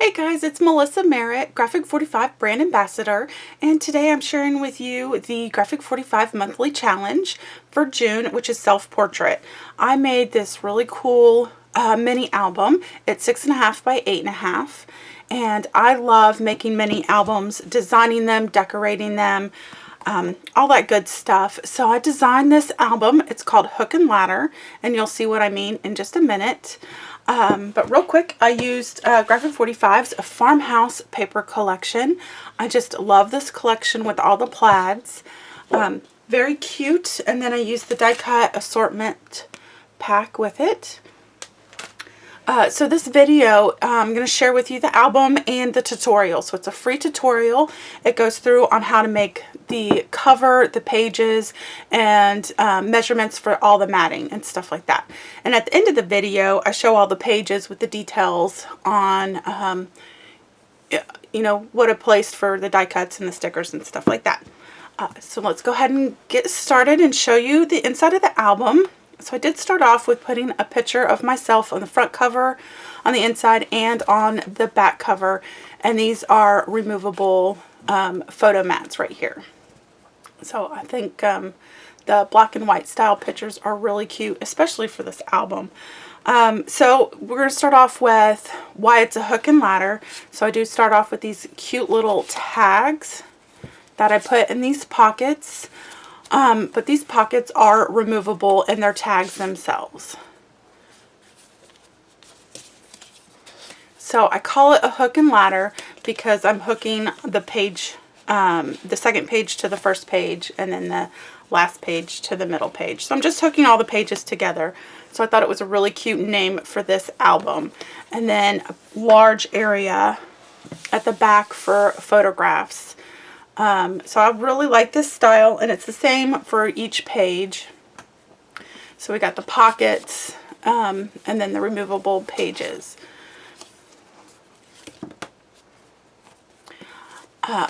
Hey guys, it's Melissa Merritt, Graphic 45 brand ambassador, and today I'm sharing with you the Graphic 45 monthly challenge for June, which is self-portrait. I made this really cool mini album. It's 6.5 by 8.5, and I love making mini albums, designing them, decorating them, all that good stuff. So I designed this album. It's called Hook and Ladder, and you'll see what I mean in just a minute. But real quick, I used Graphic 45's Farmhouse paper collection. I just love this collection with all the plaids. Very cute. And then I used the die cut assortment pack with it. So this video, I'm going to share with you the album and the tutorial. So it's a free tutorial. It goes through on how to make the cover, the pages, and measurements for all the matting and stuff like that. And at the end of the video, I show all the pages with the details on, you know, what I placed for the die cuts and the stickers and stuff like that. So let's go ahead and get started and show you the inside of the album. So I did start off with putting a picture of myself on the front cover, on the inside, and on the back cover. And these are removable photo mats right here. So I think the black and white style pictures are really cute, especially for this album. So we're going to start off with why it's a hook and ladder. So I do start off with these cute little tags that I put in these pockets. But these pockets are removable and they're tags themselves. So I call it a hook and ladder because I'm hooking the page, the second page to the first page, and then the last page to the middle page. So I'm just hooking all the pages together. So I thought it was a really cute name for this album. And then a large area at the back for photographs. So I really like this style, and it's the same for each page. So we got the pockets, and then the removable pages.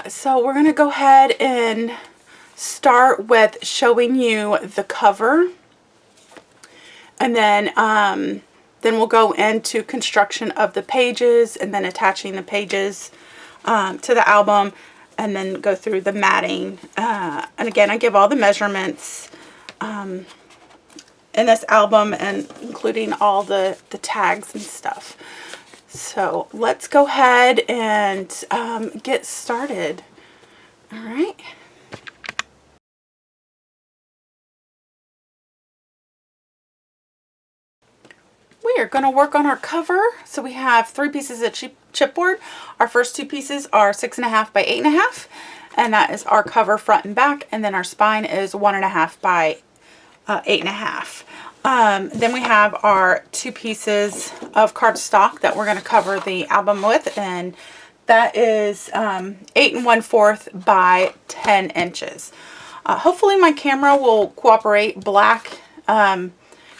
So we're going to go ahead and start with showing you the cover, and then we'll go into construction of the pages, and then attaching the pages to the album. And then go through the matting. And again, I give all the measurements in this album, and including all the tags and stuff. So let's go ahead and get started. All right. We are going to work on our cover. So we have 3 pieces of chipboard. Our first 2 pieces are 6.5 by 8.5, and that is our cover front and back. And then our spine is 1.5 by 8.5. Then we have our 2 pieces of cardstock that we're going to cover the album with, and that is 8 1/4 by 10 inches. Hopefully my camera will cooperate. Black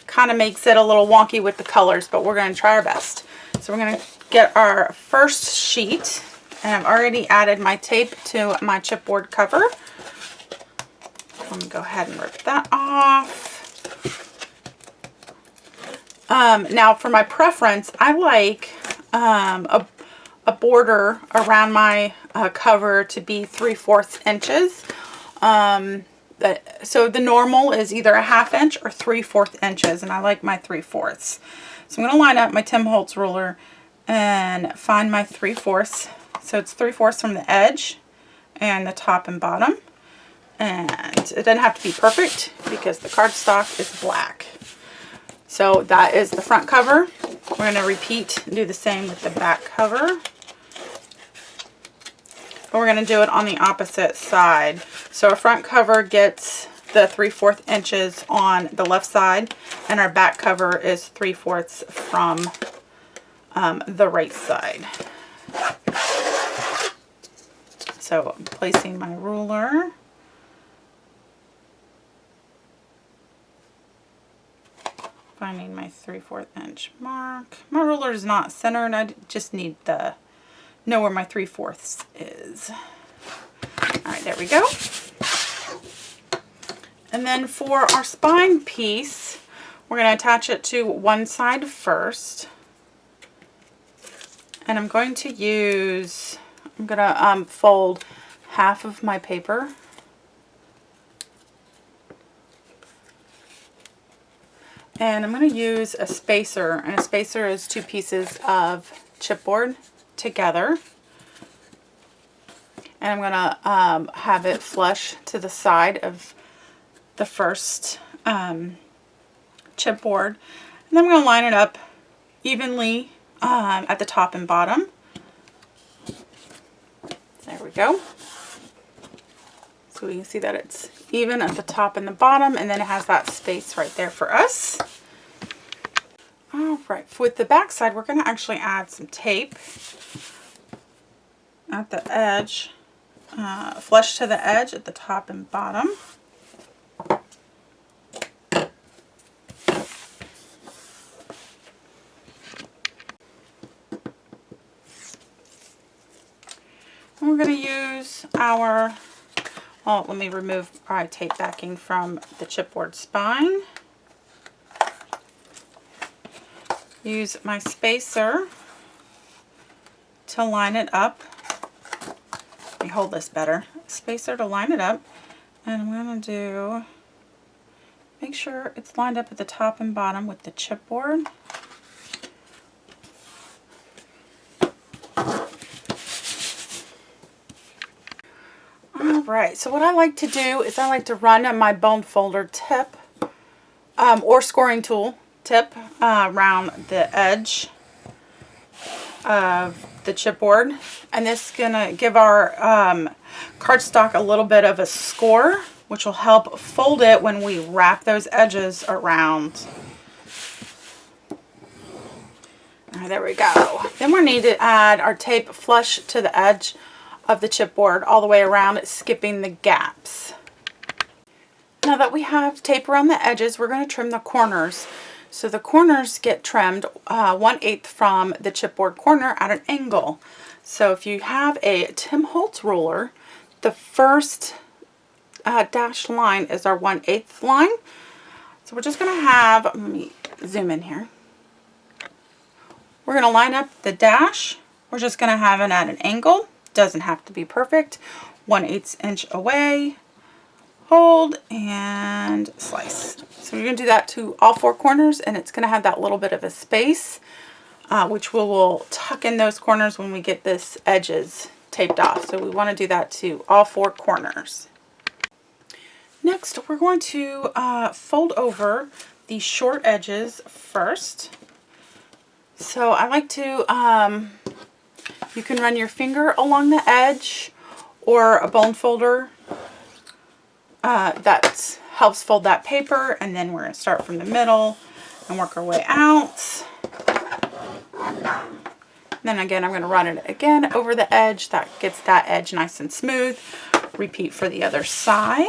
kind of makes it a little wonky with the colors, but we're going to try our best. So we're going to get our first sheet, and I've already added my tape to my chipboard cover. Let me go ahead and rip that off. Now for my preference, I like a border around my cover to be 3/4 inches. So the normal is either a 1/2 inch or 3/4 inches, and I like my 3/4. So I'm going to line up my Tim Holtz ruler and find my 3/4. So it's 3/4 from the edge and the top and bottom. And it doesn't have to be perfect because the cardstock is black. So that is the front cover. We're going to repeat and do the same with the back cover. But we're going to do it on the opposite side. So our front cover gets the 3/4 inches on the left side, and our back cover is 3/4 from the right side. So I'm placing my ruler. Finding my 3/4 inch mark. My ruler is not centered. I just need to know where my 3/4 is. All right, there we go. And then for our spine piece, we're going to attach it to one side first. And I'm going to fold half of my paper. And I'm going to use a spacer, and a spacer is 2 pieces of chipboard together. And I'm going to have it flush to the side of the first chipboard. And then I'm going to line it up evenly at the top and bottom. There we go. So we can see that it's even at the top and the bottom, and then it has that space right there for us. All right, with the back side, we're going to actually add some tape at the edge, flush to the edge at the top and bottom. And we're going to use our, well, let me remove our tape backing from the chipboard spine. Use my spacer to line it up. Let me hold this better. Spacer to line it up. And I'm going to make sure it's lined up at the top and bottom with the chipboard. Alright, so what I like to do is I like to run my bone folder tip or scoring tool tip around the edge of the chipboard, and this is going to give our cardstock a little bit of a score, which will help fold it when we wrap those edges around. There we go. Then we need to add our tape flush to the edge of the chipboard all the way around, skipping the gaps. Now that we have tape around the edges, we're going to trim the corners. So the corners get trimmed 1/8 from the chipboard corner at an angle. So if you have a Tim Holtz ruler, the first dashed line is our 1/8 line. So we're just going to have, let me zoom in here. We're going to line up the dash. We're just going to have it at an angle. Doesn't have to be perfect. 1/8 inch away. Hold and slice. So you're going to do that to all 4 corners, and it's going to have that little bit of a space, which we will tuck in those corners when we get this edges taped off. So we want to do that to all 4 corners. Next, we're going to fold over the short edges first. So I like to, you can run your finger along the edge or a bone folder. That helps fold that paper, and then we're going to start from the middle and work our way out. Then again, I'm going to run it again over the edge. That gets that edge nice and smooth. Repeat for the other side.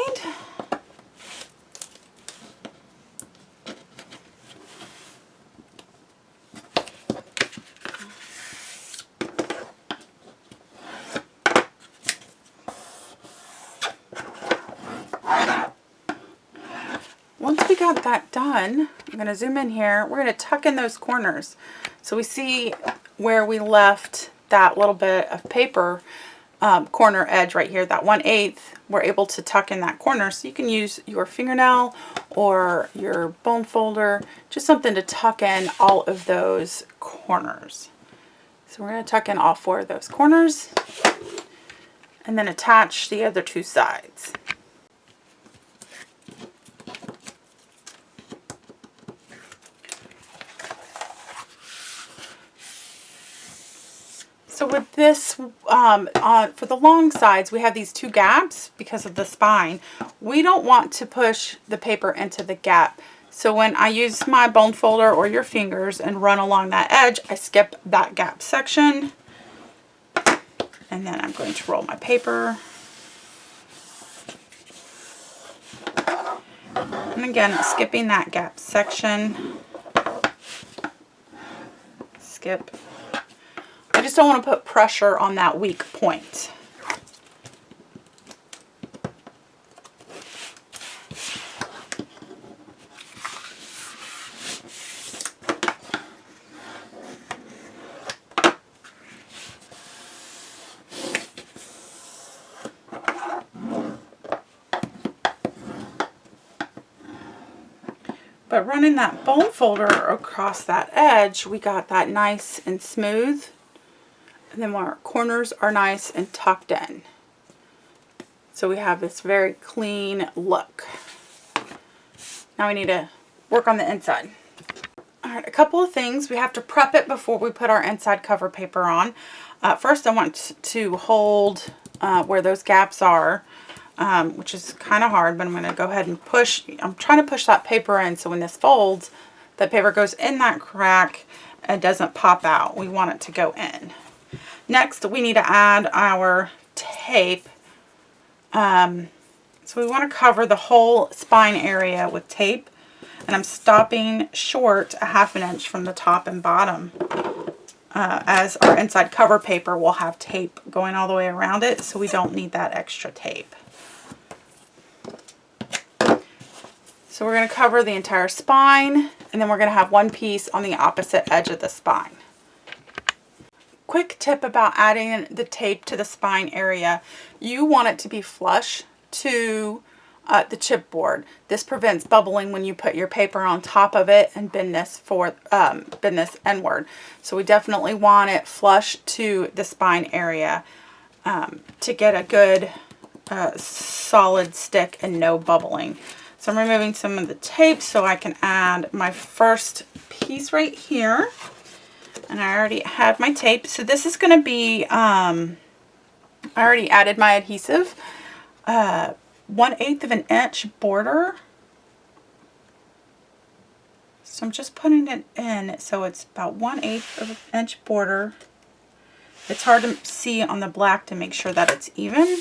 Once we got that done, I'm going to zoom in here. We're going to tuck in those corners. So we see where we left that little bit of paper corner edge right here, that 1/8. We're able to tuck in that corner. So you can use your fingernail or your bone folder, just something to tuck in all of those corners. So we're going to tuck in all 4 of those corners and then attach the other 2 sides. So with this, for the long sides, we have these 2 gaps because of the spine. We don't want to push the paper into the gap. So when I use my bone folder or your fingers and run along that edge, I skip that gap section. And then I'm going to roll my paper. And again, skipping that gap section. Skip. I just don't want to put pressure on that weak point. But running that bone folder across that edge, we got that nice and smooth. And then our corners are nice and tucked in. So we have this very clean look. Now we need to work on the inside. Alright, a couple of things. We have to prep it before we put our inside cover paper on. First, I want to hold where those gaps are, which is kind of hard, but I'm going to go ahead and push. I'm trying to push that paper in so when this folds, the paper goes in that crack and doesn't pop out. We want it to go in. Next, we need to add our tape. So we want to cover the whole spine area with tape. And I'm stopping short a ½ inch from the top and bottom, as our inside cover paper will have tape going all the way around it, so we don't need that extra tape. So we're going to cover the entire spine, and then we're going to have one piece on the opposite edge of the spine. Quick tip about adding the tape to the spine area. You want it to be flush to the chipboard. This prevents bubbling when you put your paper on top of it and bend this inward. So we definitely want it flush to the spine area to get a good solid stick and no bubbling. So I'm removing some of the tape so I can add my first piece right here. And I already had my tape. So this is going to be, I already added my adhesive. 1/8 of an inch border. So I'm just putting it in, so it's about 1/8 of an inch border. It's hard to see on the black to make sure that it's even.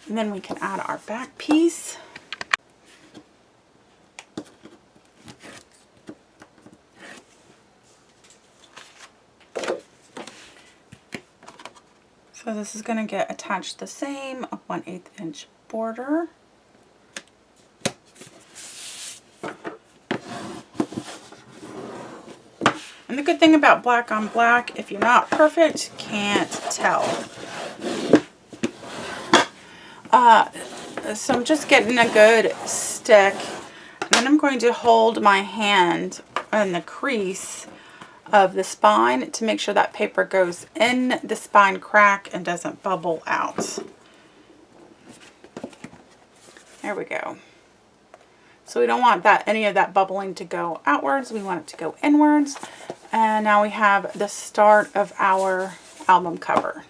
And then we can add our back piece. So this is going to get attached the same, a 1/8 inch border. And the good thing about black on black, if you're not perfect, can't tell. So I'm just getting a good stick, and then I'm going to hold my hand in the crease of the spine to make sure that paper goes in the spine crack and doesn't bubble out. There we go. So we don't want any of that bubbling to go outwards. We want it to go inwards. And now we have the start of our album cover.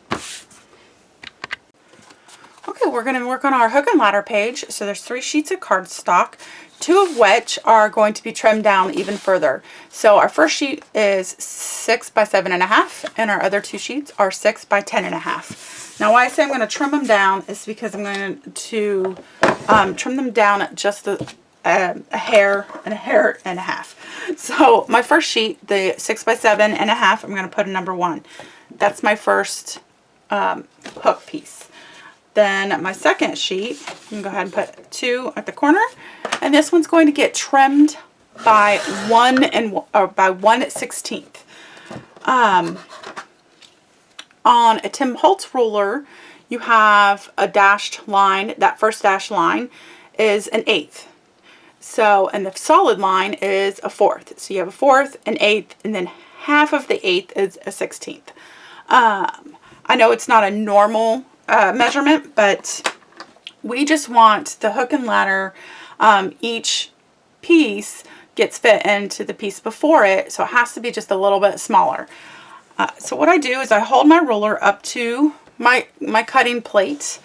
Okay, we're going to work on our hook and ladder page. So there's 3 sheets of cardstock, 2 of which are going to be trimmed down even further. So our first sheet is 6 by 7.5, and our other 2 sheets are 6 by 10.5. Now why I say I'm going to trim them down is because I'm going to trim them down just a hair and a half. So my first sheet, the 6 by 7.5, I'm going to put a number 1. That's my first hook piece. Then my second sheet, I'm going to go ahead and put 2 at the corner, and this one's going to get trimmed by 1/16. On a Tim Holtz ruler, you have a dashed line. That first dashed line is 1/8. So, and the solid line is a 1/4. So you have a 1/4, an 1/8, and then half of the 1/8 is a 1/16. I know it's not a normal measurement, but we just want the hook and ladder, each piece gets fit into the piece before it, so it has to be just a little bit smaller. So what I do is I hold my ruler up to my cutting plate,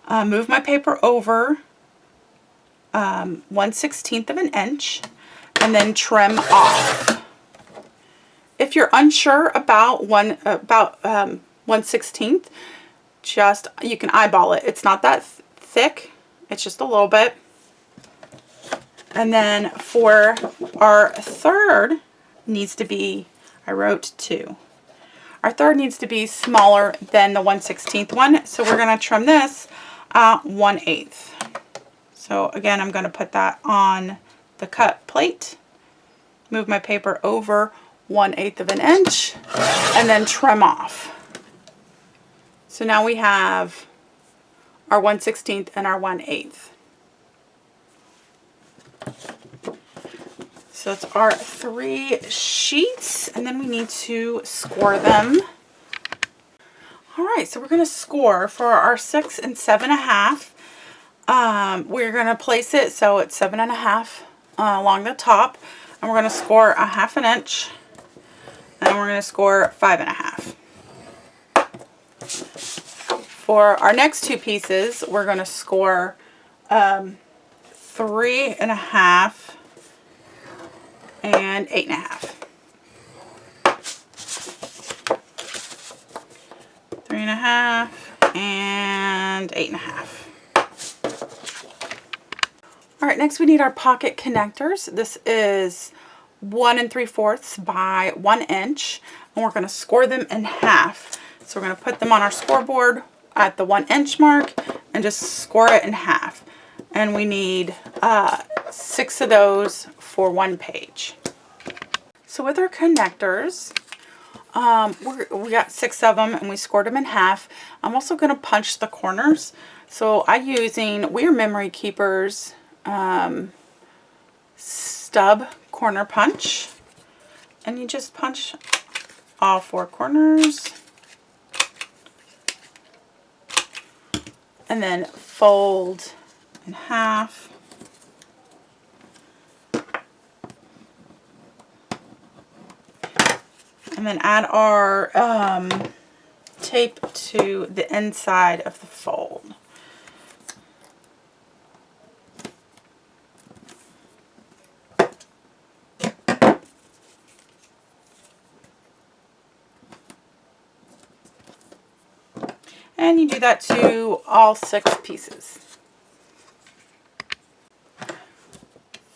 move my paper over 1/16 of an inch, and then trim off. If you're unsure about 1/16, just, you can eyeball it. It's not that thick, it's just a little bit. And then for our third needs to be, I wrote 2. Our third needs to be smaller than the 1/16 one, so we're going to trim this 1/8. So again, I'm going to put that on the cut plate, move my paper over 1/8 of an inch, and then trim off. So now we have our 1/16 and our 1/8. So that's our 3 sheets, and then we need to score them. All right, so we're going to score for our 6 and 7.5. We're going to place it so it's 7.5 along the top, and we're going to score a 1/2 inch, and we're going to score 5.5. For our next 2 pieces, we're going to score 3.5 and 8.5. 3.5 and 8.5. All right, next we need our pocket connectors. This is 1 3/4 by 1 inch, and we're going to score them in half. So we're going to put them on our scoreboard at the 1 inch mark and just score it in half. And we need 6 of those for 1 page. So with our connectors, we got 6 of them and we scored them in half. I'm also going to punch the corners. So I'm using Weir Memory Keepers stub corner punch. And you just punch all 4 corners. And then fold in half. And then add our tape to the inside of the fold. And you do that to all 6 pieces.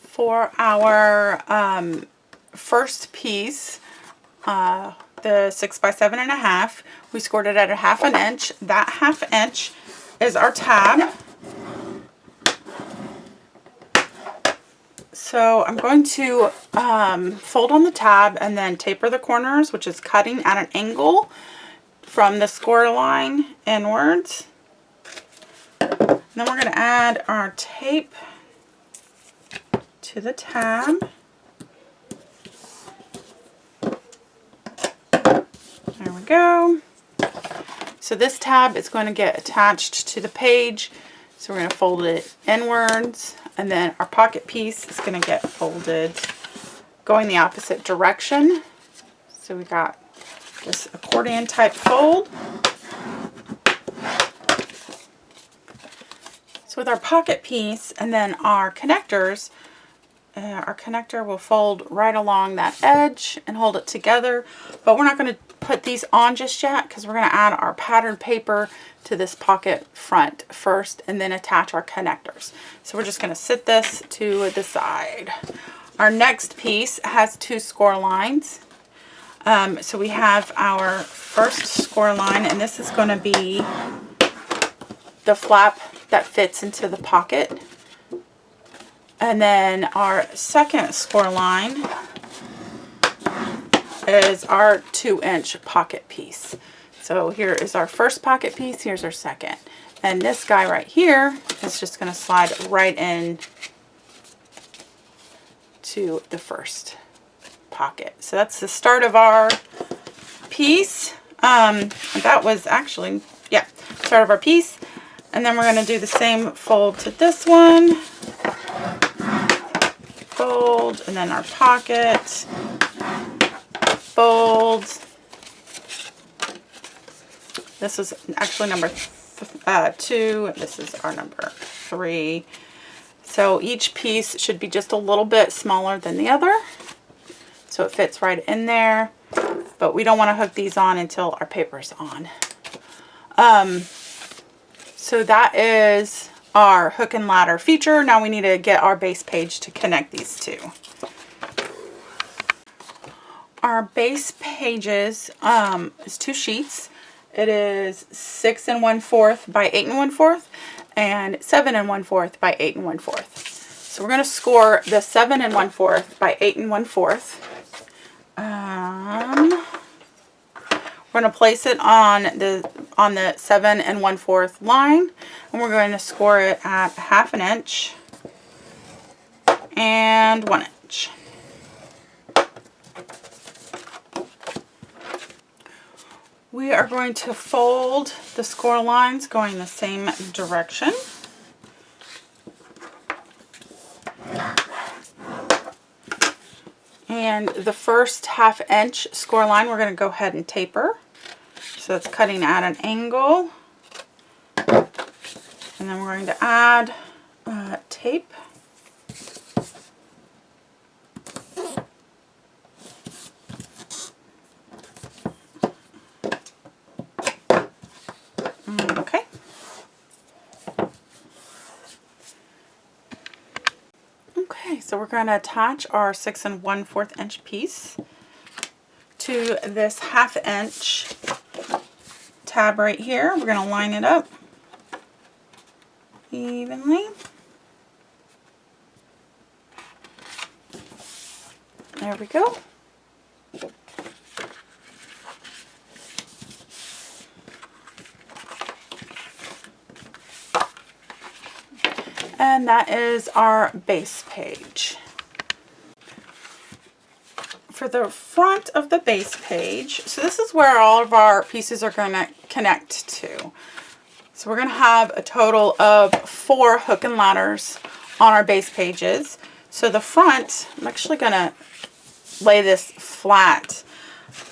For our first piece, the 6 by 7.5, we scored it at a 1/2 inch. That 1/2 inch is our tab. So I'm going to fold on the tab and then taper the corners, which is cutting at an angle from the score line inwards. And then we're going to add our tape to the tab. There we go. So this tab is going to get attached to the page. So we're going to fold it inwards, and then our pocket piece is going to get folded going the opposite direction. So we got this accordion type fold. So with our pocket piece and then our connectors, our connector will fold right along that edge and hold it together. But we're not going to put these on just yet because we're going to add our patterned paper to this pocket front first and then attach our connectors. So we're just going to sit this to the side. Our next piece has 2 score lines. So we have our first score line, and this is going to be the flap that fits into the pocket. And then our second score line is our 2-inch pocket piece. So here is our first pocket piece, here's our second. And this guy right here is just going to slide right in to the first pocket. So that's the start of our piece. That was actually, yeah, start of our piece. And then we're going to do the same fold to this one. Fold, and then our pocket. Fold. This is actually number 2. This is our number 3. So each piece should be just a little bit smaller than the other, so it fits right in there. But we don't want to hook these on until our paper's on. So that is our hook and ladder feature. Now we need to get our base page to connect these two. Our base pages is 2 sheets. It is 6 1/4 by 8 1/4 and 7 1/4 by 8 1/4. So we're going to score the 7 1/4 by 8 1/4. We're going to place it on on the 7 1/4 line, and we're going to score it at 1/2 inch and 1 inch. We are going to fold the score lines going the same direction. And the first 1/2 inch score line we're going to go ahead and taper. So it's cutting at an angle. And then we're going to add tape. Okay. Okay, so we're going to attach our 6 1/4 inch piece to this 1/2 inch tab right here. We're going to line it up evenly. There we go. And that is our base page. For the front of the base page, so this is where all of our pieces are going to connect to. So we're going to have a total of 4 hook and ladders on our base pages. So the front, I'm actually going to lay this flat.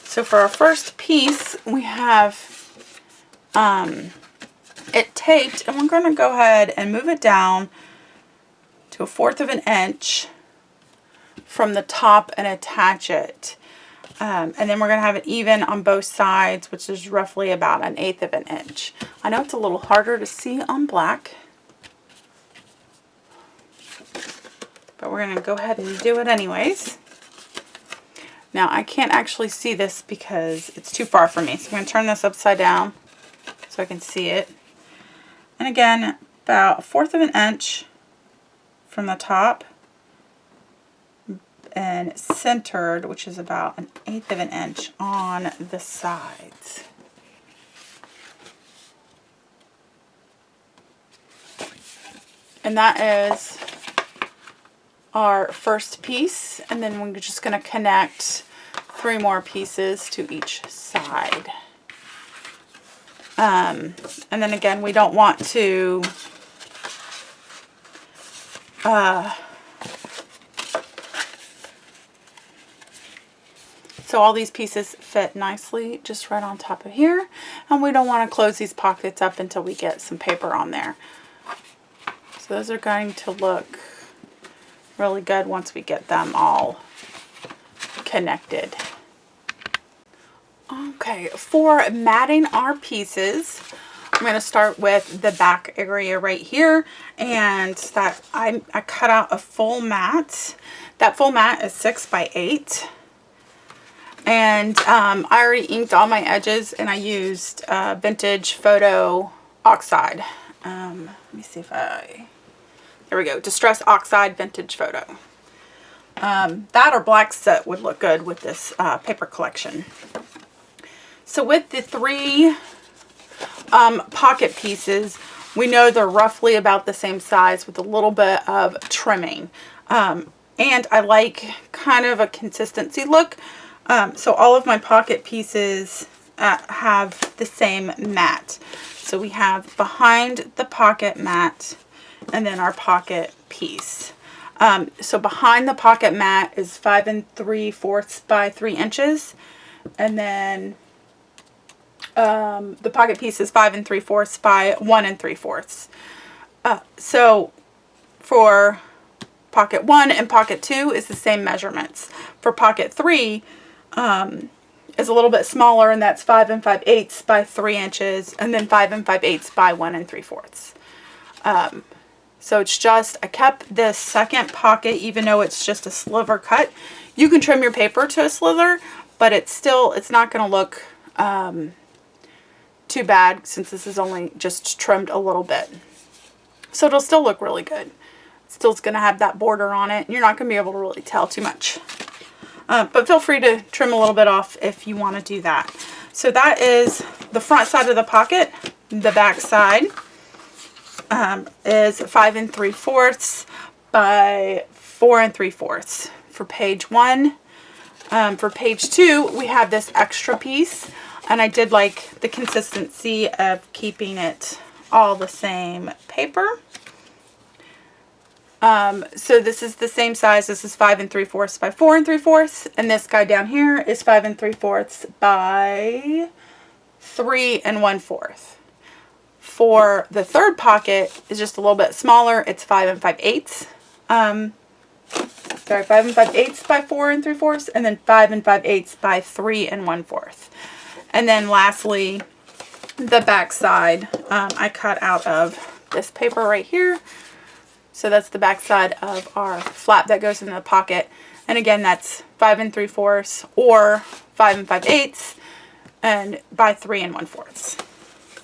So for our first piece, we have it taped, and we're going to go ahead and move it down to 1/4 inch from the top and attach it. And then we're going to have it even on both sides, which is roughly about 1/8 inch. I know it's a little harder to see on black, but we're going to go ahead and do it anyways. Now I can't actually see this because it's too far from me, so I'm going to turn this upside down so I can see it. And again, about 1/4 inch from the top and centered, which is about 1/8 inch on the sides. And that is our first piece, and then we're just going to connect 3 more pieces to each side. And then again, we don't want to so all these pieces fit nicely just right on top of here, and we don't want to close these pockets up until we get some paper on there. So those are going to look really good once we get them all connected. Okay, for matting our pieces, I'm going to start with the back area right here, and that I cut out a full mat. That full mat is 6 by 8. And I already inked all my edges, and I used vintage photo oxide. Let me see if there we go, Distress Oxide Vintage Photo. That or black soot would look good with this paper collection. So with the 3 pocket pieces, we know they're roughly about the same size with a little bit of trimming. And I like kind of a consistency look. So all of my pocket pieces have the same mat. So we have behind the pocket mat and then our pocket piece. So behind the pocket mat is 5 3/4 by 3 inches. And then the pocket piece is 5 3/4 by 1 3/4. So for pocket 1 and pocket 2 is the same measurements. For pocket 3 is a little bit smaller, and that's 5 5/8 by 3 inches, and then 5 5/8 by 1 3/4. So it's just, I kept this second pocket, even though it's just a sliver cut. You can trim your paper to a slither, but it's not going to look too bad since this is only just trimmed a little bit. So it'll still look really good. Still, it's going to have that border on it. You're not going to be able to really tell too much. But feel free to trim a little bit off if you want to do that. So that is the front side of the pocket. The back side is 5 3/4 by 4 3/4 for page 1. For page 2, we have this extra piece, and I did like the consistency of keeping it all the same paper. So this is the same size. This is 5 3/4 by 4 3/4, and this guy down here is 5 3/4 by 3 1/4. For the third pocket is just a little bit smaller. It's 5 5/8. Sorry, 5 5/8 by 4 3/4, and then 5 5/8 by 3 1/4. And then lastly, the back side, I cut out of this paper right here. So that's the back side of our flap that goes in the pocket. And again, that's 5 3/4 or 5 5/8 and by 3 1/4.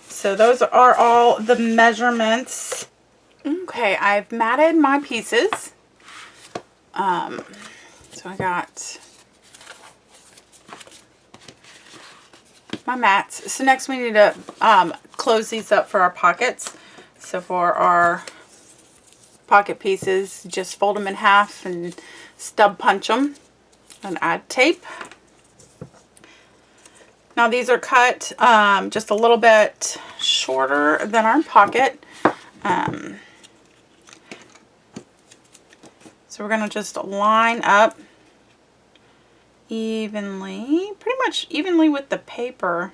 So those are all the measurements. Okay, I've matted my pieces. So I got my mats. So next we need to close these up for our pockets. So for our pocket pieces, just fold them in half and stub punch them and add tape. Now these are cut just a little bit shorter than our pocket. So we're going to just line up evenly, pretty much evenly with the paper.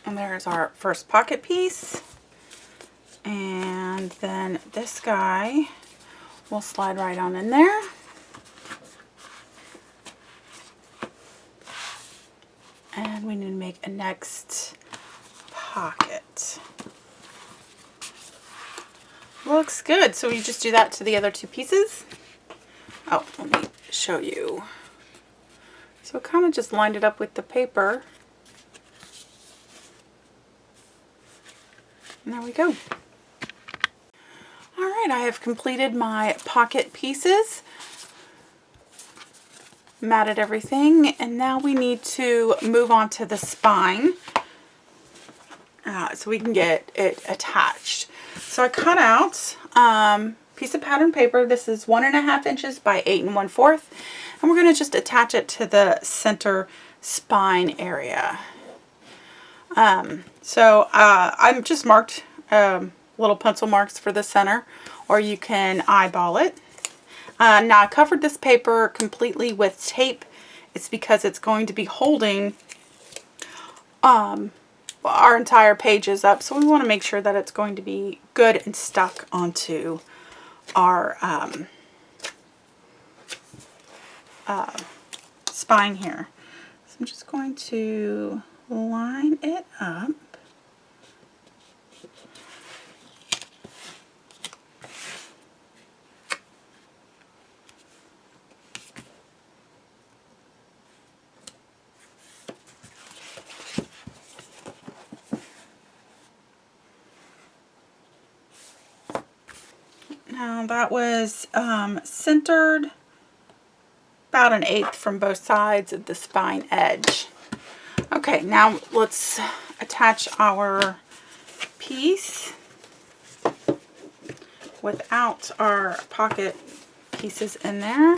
And there's our first pocket piece. And then this guy will slide right on in there. And we need to make a next pocket. Looks good. So we just do that to the other two pieces. Oh, let me show you. So kind of just lined it up with the paper. And there we go. All right, I have completed my pocket pieces, matted everything, and now we need to move on to the spine so we can get it attached. So I cut out piece of pattern paper. This is 1.5 inches by 8 1/4, and we're going to just attach it to the center spine area. So I've just marked little pencil marks for the center, or you can eyeball it. Now I covered this paper completely with tape. It's because it's going to be holding our entire pages up, so we want to make sure that it's going to be good and stuck onto our spine here. So I'm just going to line it up. Now that was centered about 1/8 from both sides of the spine edge. Okay, now let's attach our piece without our pocket pieces in there.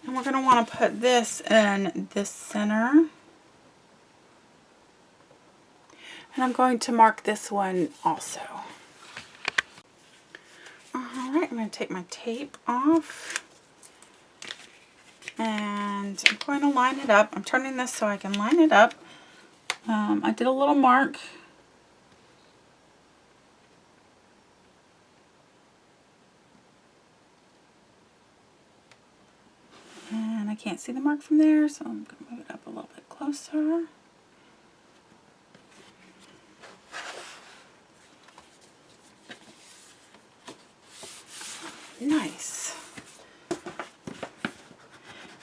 And we're going to want to put this in this center. And I'm going to mark this one also. Alright, I'm going to take my tape off. And I'm going to line it up. I'm turning this so I can line it up. I did a little mark. And can't see the mark from there, so I'm going to move it up a little bit closer. Nice.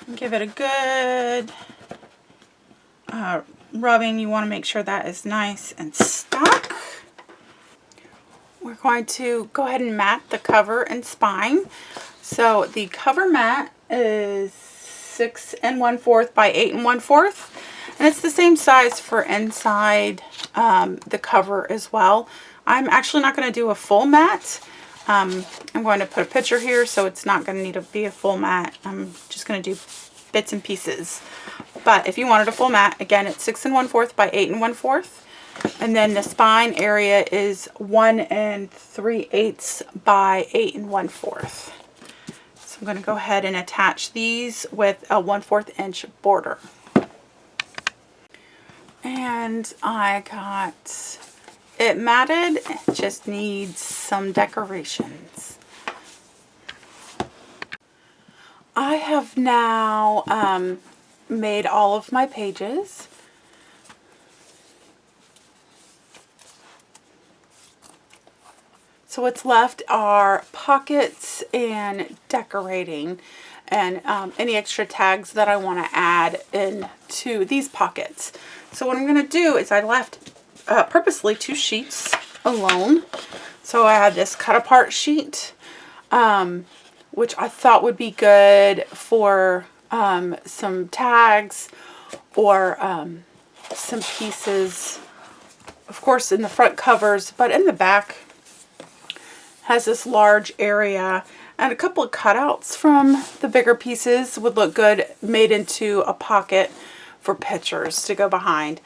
And give it a good rubbing. You want to make sure that is nice and stuck. We're going to go ahead and mat the cover and spine. So the cover mat is 6 1/4 by 8 1/4, and it's the same size for inside the cover as well. I'm actually not going to do a full mat. I'm going to put a picture here, so it's not going to need to be a full mat. I'm just going to do bits and pieces. But if you wanted a full mat, again, it's 6 1/4 by 8 1/4. And then the spine area is 1 3/8 by 8 1/4. So I'm going to go ahead and attach these with a 1/4 inch border. And I got it matted. It just needs some decorations. I have now made all of my pages. So what's left are pockets and decorating, and any extra tags that I want to add into these pockets. So what I'm going to do is I left purposely 2 sheets alone. So I had this cut apart sheet, which I thought would be good for some tags or some pieces, of course, in the front covers, but in the back has this large area, and a couple of cutouts from the bigger pieces would look good made into a pocket for pictures to go behind.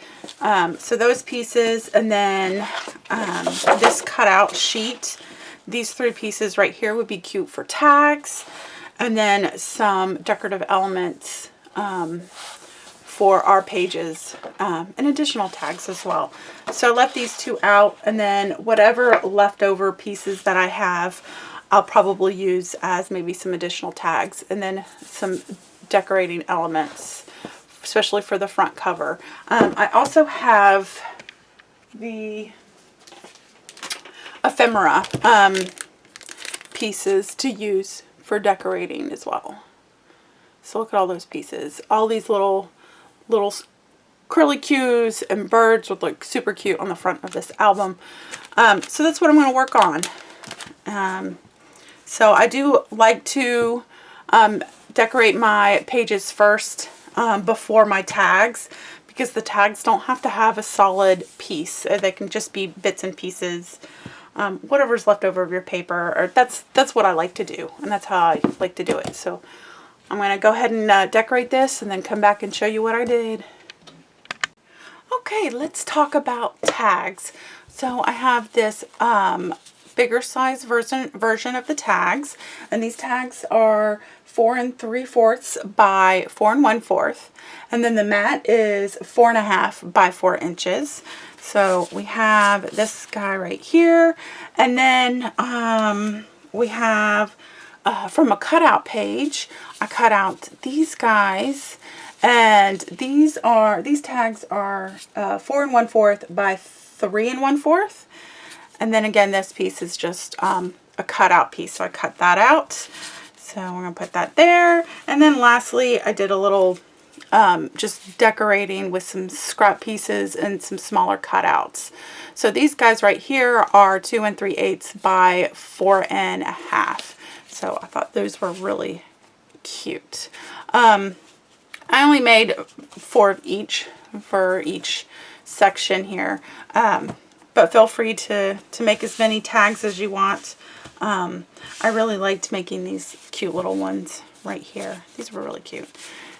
So those pieces, and then this cutout sheet, these 3 pieces right here would be cute for tags, and then some decorative elements for our pages, and additional tags as well. So I left these 2 out, and then whatever leftover pieces that I have, I'll probably use as maybe some additional tags, and then some decorating elements, especially for the front cover. I also have the ephemera pieces to use for decorating as well. So look at all those pieces. All these little curly cues and birds would look super cute on the front of this album. So that's what I'm going to work on. So I do like to decorate my pages first before my tags, because the tags don't have to have a solid piece. They can just be bits and pieces, whatever's left over of your paper. Or that's what I like to do, and that's how I like to do it. So I'm going to go ahead and decorate this and then come back and show you what I did. Okay, let's talk about tags. So I have this bigger size version of the tags, and these tags are 4 3/4 by 4 1/4, and then the mat is 4 1/2 by 4 inches. So we have this guy right here, and then we have from a cutout page, I cut out these guys, and these tags are 4 1/4 by 3 1/4. And then again, this piece is just a cutout piece, so I cut that out. So we're going to put that there. And then lastly, I did a little just decorating with some scrap pieces and some smaller cutouts. So these guys right here are 2 3/8 by 4 1/2. So I thought those were really cute. I only made 4 of each for each section here. But feel free to make as many tags as you want. I really liked making these cute little ones right here. These were really cute.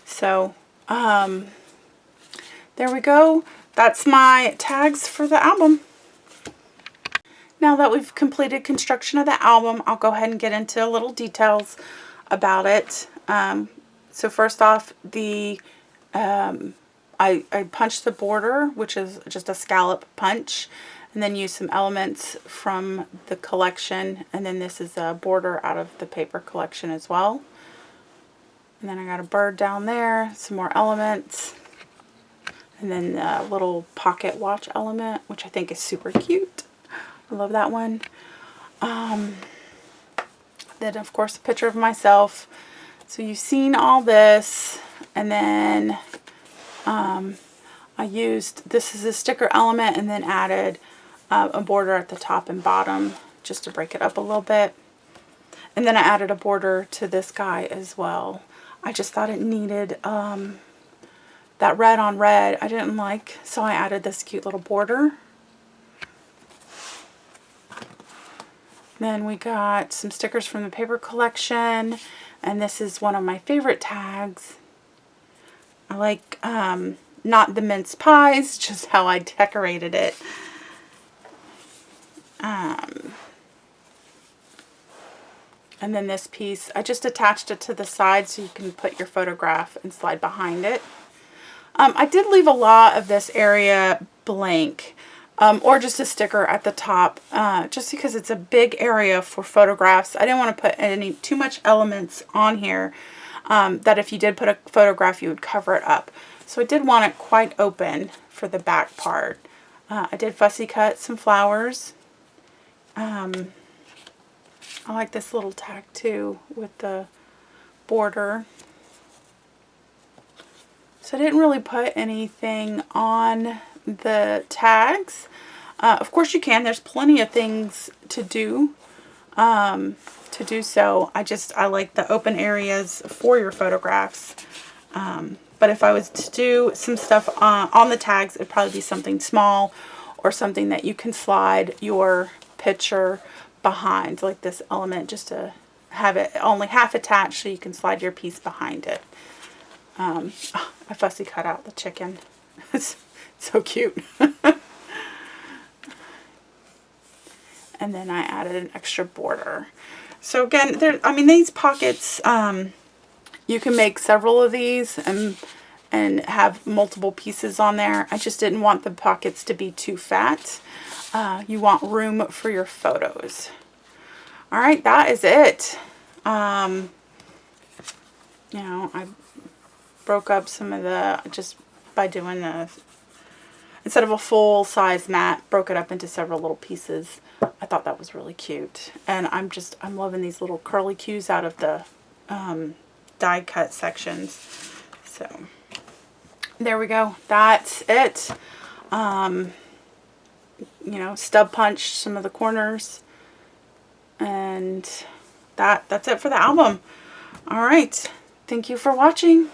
So there we go. That's my tags for the album. Now that we've completed construction of the album, I'll go ahead and get into little details about it. So first off, I punched the border, which is just a scallop punch, and then use some elements from the collection, and then this is a border out of the paper collection as well. And then I got a bird down there, some more elements. And then a little pocket watch element, which I think is super cute. I love that one. Then of course a picture of myself. So you've seen all this. And then I used, this is a sticker element, and then added a border at the top and bottom just to break it up a little bit. And then I added a border to this guy as well. I just thought it needed that red on red I didn't like, so I added this cute little border. Then we got some stickers from the paper collection, and this is one of my favorite tags. I like not the mince pies, just how I decorated it. And then this piece, I just attached it to the side so you can put your photograph and slide behind it. I did leave a lot of this area blank, or just a sticker at the top, just because it's a big area for photographs. I didn't want to put too much elements on here, that if you did put a photograph, you would cover it up. So I did want it quite open for the back part. I did fussy cut some flowers. I like this little tag too with the border. So I didn't really put anything on the tags. Of course you can. There's plenty of things to do so. I like the open areas for your photographs. But if I was to do some stuff on the tags, it'd probably be something small or something that you can slide your picture behind, like this element, just to have it only half attached so you can slide your piece behind it. I fussy cut out the chicken. It's so cute. And then I added an extra border. So again, these pockets, you can make several of these and have multiple pieces on there. I just didn't want the pockets to be too fat. You want room for your photos. All right, that is it. I broke up some of the, just by doing instead of a full size mat, broke it up into several little pieces. I thought that was really cute. And I'm loving these little curly cues out of the die cut sections. So there we go. That's it. Stub punched some of the corners, and that's it for the album. All right. Thank you for watching.